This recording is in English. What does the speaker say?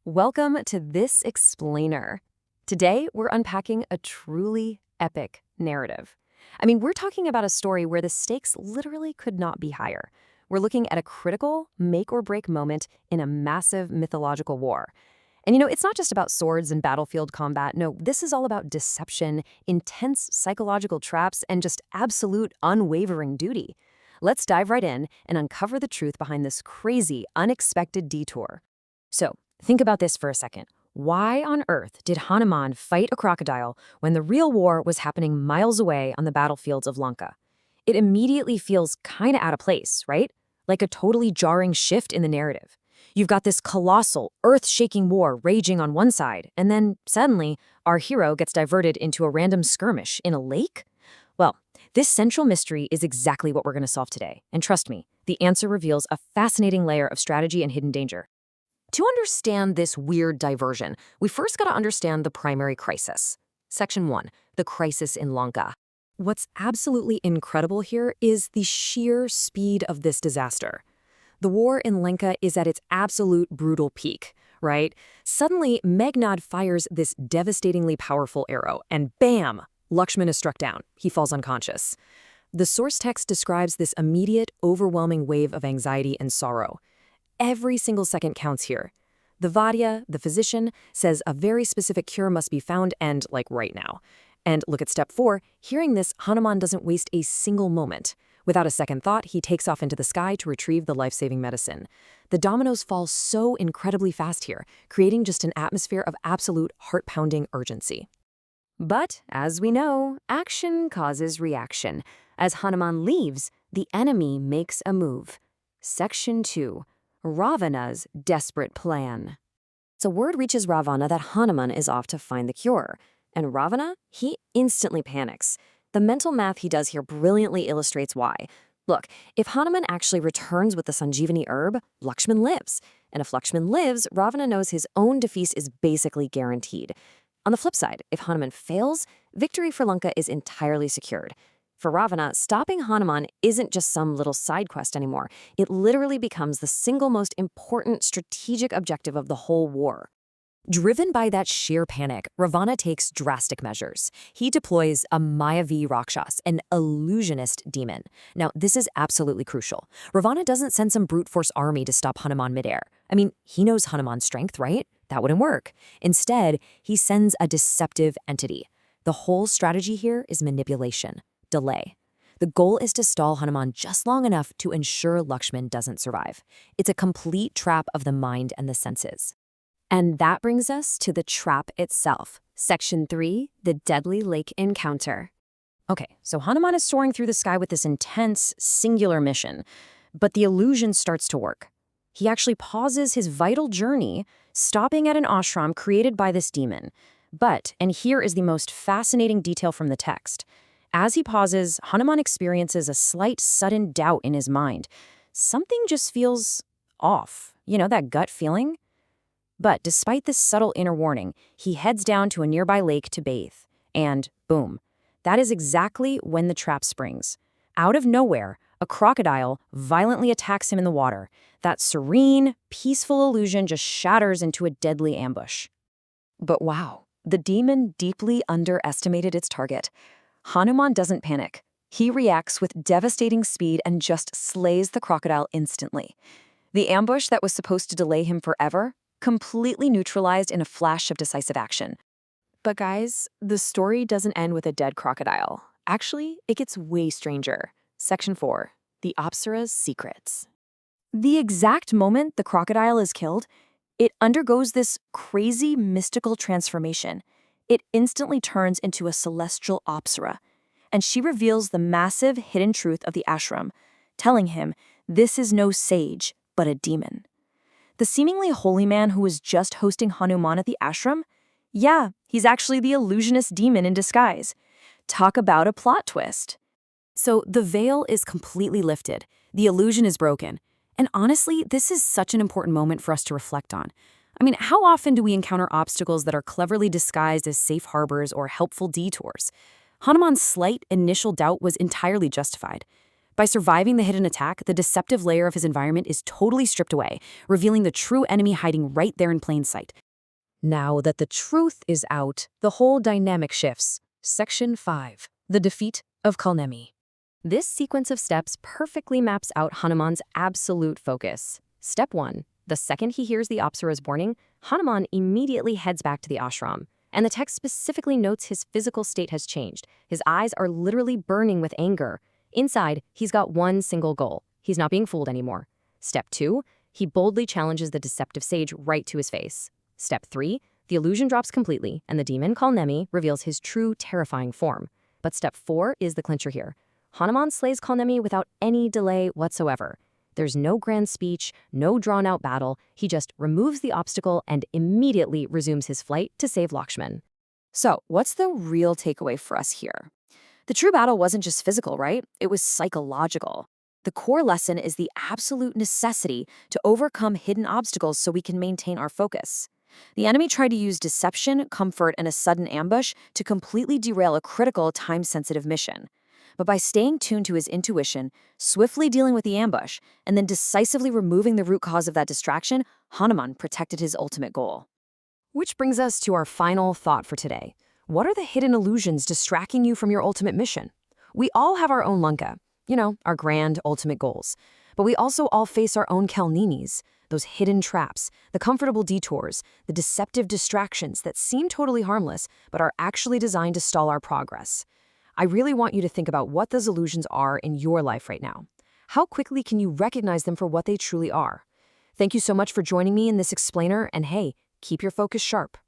Welcome to This Explainer. Today, we're unpacking a truly epic narrative. We're talking about a story where the stakes literally could not be higher. We're looking at a critical make or break moment in a massive mythological war. It's not just about swords and battlefield combat. No, this is all about deception, intense psychological traps, and just absolute unwavering duty. Let's dive right in and uncover the truth behind this crazy, unexpected detour. So, think about this for a second. Why on earth did Hanuman fight a crocodile when the real war was happening miles away on the battlefields of Lanka? It immediately feels kind of out of place, right? Like a totally jarring shift in the narrative. You've got this colossal, earth-shaking war raging on one side, and then, suddenly, our hero gets diverted into a random skirmish in a lake? Well, this central mystery is exactly what we're going to solve today. And trust me, the answer reveals a fascinating layer of strategy and hidden danger. To understand this weird diversion, we first got to understand the primary crisis. Section 1, the crisis in Lanka. What's absolutely incredible here is the sheer speed of this disaster. The war in Lanka is at its absolute brutal peak, right? Suddenly, Meghnad fires this devastatingly powerful arrow, and bam! Lakshman is struck down. He falls unconscious. The source text describes this immediate, overwhelming wave of anxiety and sorrow. Every single second counts here. The Vadya, the physician, says a very specific cure must be found and, right now. And look at step 4. Hearing this, Hanuman doesn't waste a single moment. Without a second thought, he takes off into the sky to retrieve the life-saving medicine. The dominoes fall so incredibly fast here, creating just an atmosphere of absolute heart-pounding urgency. But, as we know, action causes reaction. As Hanuman leaves, the enemy makes a move. Section 2. Ravana's desperate plan. So word reaches Ravana that Hanuman is off to find the cure. And Ravana, he instantly panics. The mental math he does here brilliantly illustrates why. Look, if Hanuman actually returns with the Sanjeevani herb, Lakshman lives. And if Lakshman lives, Ravana knows his own defeat is basically guaranteed. On the flip side, if Hanuman fails, victory for Lanka is entirely secured. For Ravana, stopping Hanuman isn't just some little side quest anymore. It literally becomes the single most important strategic objective of the whole war. Driven by that sheer panic, Ravana takes drastic measures. He deploys a Mayavi Rakshas, an illusionist demon. Now, this is absolutely crucial. Ravana doesn't send some brute force army to stop Hanuman midair. He knows Hanuman's strength, right? That wouldn't work. Instead, he sends a deceptive entity. The whole strategy here is manipulation, delay. The goal is to stall Hanuman just long enough to ensure Lakshman doesn't survive. It's a complete trap of the mind and the senses. And that brings us to the trap itself. Section 3, the deadly lake encounter. Okay, so Hanuman is soaring through the sky with this intense, singular mission. But the illusion starts to work. He actually pauses his vital journey, stopping at an ashram created by this demon. But, and here is the most fascinating detail from the text, as he pauses, Hanuman experiences a slight sudden doubt in his mind. Something just feels off. That gut feeling? But despite this subtle inner warning, he heads down to a nearby lake to bathe. And boom, that is exactly when the trap springs. Out of nowhere, a crocodile violently attacks him in the water. That serene, peaceful illusion just shatters into a deadly ambush. But wow, the demon deeply underestimated its target. Hanuman doesn't panic. He reacts with devastating speed and just slays the crocodile instantly. The ambush that was supposed to delay him forever, completely neutralized in a flash of decisive action. But guys, the story doesn't end with a dead crocodile. Actually, it gets way stranger. Section 4, the apsara's secrets. The exact moment the crocodile is killed, it undergoes this crazy mystical transformation. It instantly turns into a celestial apsara, and she reveals the massive hidden truth of the ashram, telling him this is no sage, but a demon. The seemingly holy man who was just hosting Hanuman at the ashram? Yeah, he's actually the illusionist demon in disguise. Talk about a plot twist. So the veil is completely lifted, the illusion is broken, and honestly, this is such an important moment for us to reflect on. How often do we encounter obstacles that are cleverly disguised as safe harbors or helpful detours? Hanuman's slight initial doubt was entirely justified. By surviving the hidden attack, the deceptive layer of his environment is totally stripped away, revealing the true enemy hiding right there in plain sight. Now that the truth is out, the whole dynamic shifts. Section 5. The Defeat of Kalnemi. This sequence of steps perfectly maps out Hanuman's absolute focus. Step 1. The second he hears the apsara's warning, Hanuman immediately heads back to the ashram. And the text specifically notes his physical state has changed. His eyes are literally burning with anger. Inside, he's got one single goal. He's not being fooled anymore. Step 2. He boldly challenges the deceptive sage right to his face. Step 3. The illusion drops completely, and the demon Kalnemi reveals his true, terrifying form. But step 4 is the clincher here. Hanuman slays Kalnemi without any delay whatsoever. There's no grand speech, no drawn-out battle. He just removes the obstacle and immediately resumes his flight to save Lakshman. So, what's the real takeaway for us here? The true battle wasn't just physical, right? It was psychological. The core lesson is the absolute necessity to overcome hidden obstacles so we can maintain our focus. The enemy tried to use deception, comfort, and a sudden ambush to completely derail a critical, time-sensitive mission. But by staying tuned to his intuition, swiftly dealing with the ambush, and then decisively removing the root cause of that distraction, Hanuman protected his ultimate goal. Which brings us to our final thought for today. What are the hidden illusions distracting you from your ultimate mission? We all have our own Lanka, our grand ultimate goals. But we also all face our own Kalnemis, those hidden traps, the comfortable detours, the deceptive distractions that seem totally harmless but are actually designed to stall our progress. I really want you to think about what those illusions are in your life right now. How quickly can you recognize them for what they truly are? Thank you so much for joining me in this explainer, and hey, keep your focus sharp.